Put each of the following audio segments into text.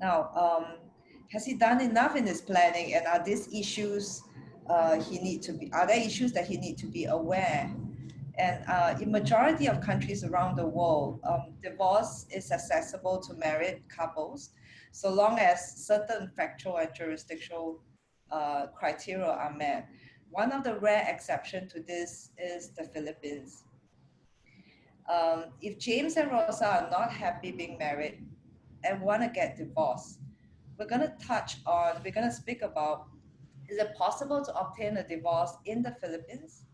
Now, has he done enough in his planning, and are these issues are there issues that he need to be aware? And in majority of countries around the world, divorce is accessible to married couples, so long as certain factual and jurisdictional criteria are met. One of the rare exceptions to this is the Philippines. If James and Rosa are not happy being married and want to get divorced, we're going to speak about, is it possible to obtain a divorce in the Philippines?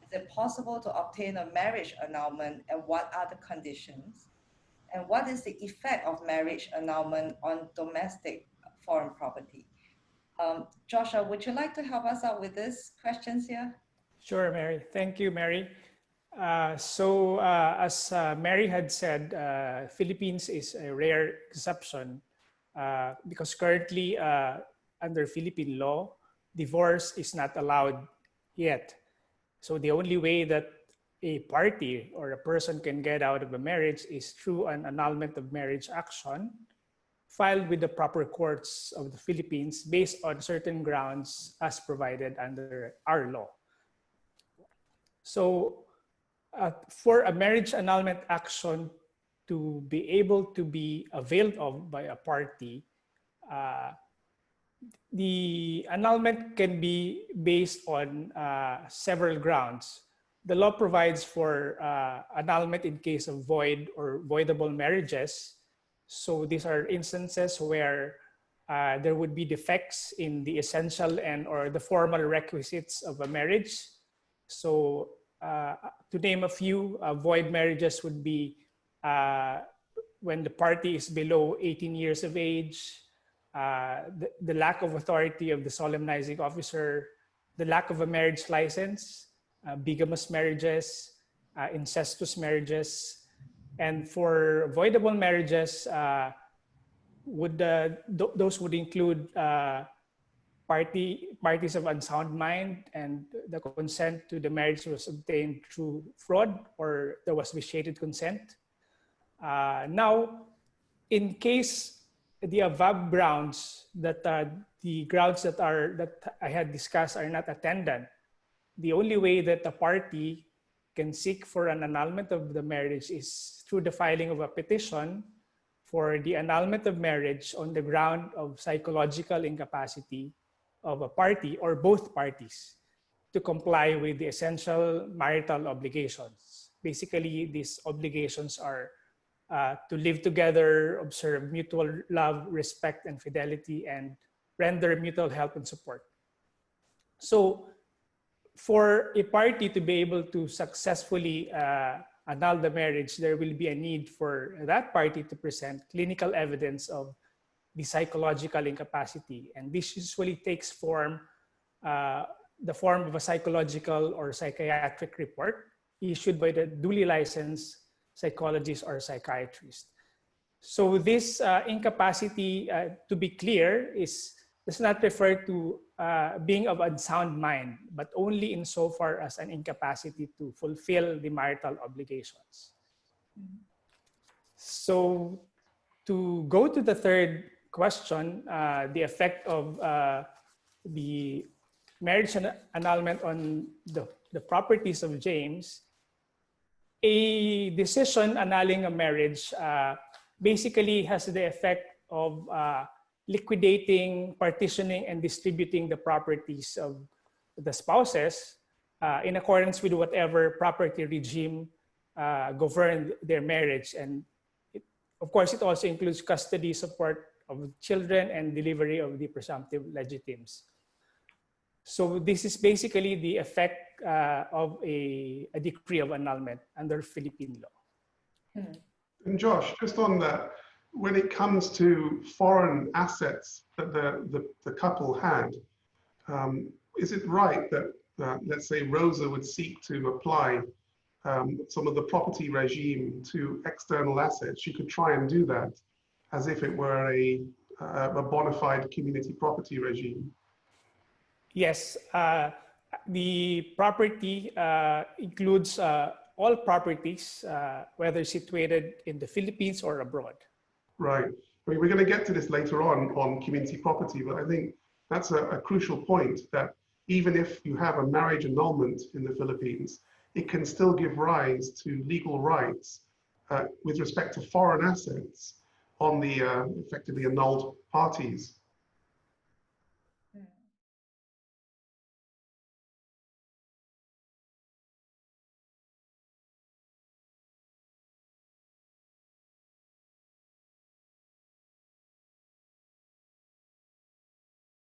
Is it possible to obtain a marriage annulment, and what are the conditions? And what is the effect of marriage annulment on domestic foreign property? Joshua, would you like to help us out with these questions here? Sure, Mary. Thank you, Mary. As Mary had said, Philippines is a rare exception because currently under Philippine law, divorce is not allowed yet. So the only way that a party or a person can get out of a marriage is through an annulment of marriage action filed with the proper courts of the Philippines based on certain grounds as provided under our law. So for a marriage annulment action to be able to be availed of by a party, the annulment can be based on several grounds. The law provides for annulment in case of void or voidable marriages. So these are instances where there would be defects in the essential and or the formal requisites of a marriage. So to name a few, void marriages would be when the party is below 18 years of age, the lack of authority of the solemnizing officer, the lack of a marriage license, bigamous marriages, incestuous marriages. And for voidable marriages, those would include parties of unsound mind and the consent to the marriage was obtained through fraud or there was vitiated consent. Now, in case the above grounds that the grounds that I had discussed are not attendant, the only way that a party can seek for an annulment of the marriage is through the filing of a petition for the annulment of marriage on the ground of psychological incapacity of a party or both parties to comply with the essential marital obligations. Basically, these obligations are to live together, observe mutual love, respect, and fidelity, and render mutual help and support. So for a party to be able to successfully annul the marriage, there will be a need for that party to present clinical evidence of the psychological incapacity. And this usually takes form, the form of a psychological or psychiatric report issued by the duly licensed psychologist or psychiatrist. So this incapacity, to be clear, does not refer to being of unsound mind, but only insofar as an incapacity to fulfill the marital obligations. So to go to the third question, the effect of the marriage annulment on the properties of James, a decision annulling a marriage basically has the effect of liquidating, partitioning, and distributing the properties of the spouses in accordance with whatever property regime governed their marriage. And of course, it also includes custody, support of children, and delivery of the presumptive legitimes. So this is basically the effect of a decree of annulment under Philippine law. And Josh, just on that, when it comes to foreign assets that the couple had, is it right that, let's say, Rosa would seek to apply some of the property regime to external assets? She could try and do that as if it were a bona fide community property regime. Yes, the property includes all properties, whether situated in the Philippines or abroad. Right. I mean, we're going to get to this later on community property, but I think that's a crucial point, that even if you have a marriage annulment in the Philippines, it can still give rise to legal rights with respect to foreign assets on the effectively annulled parties.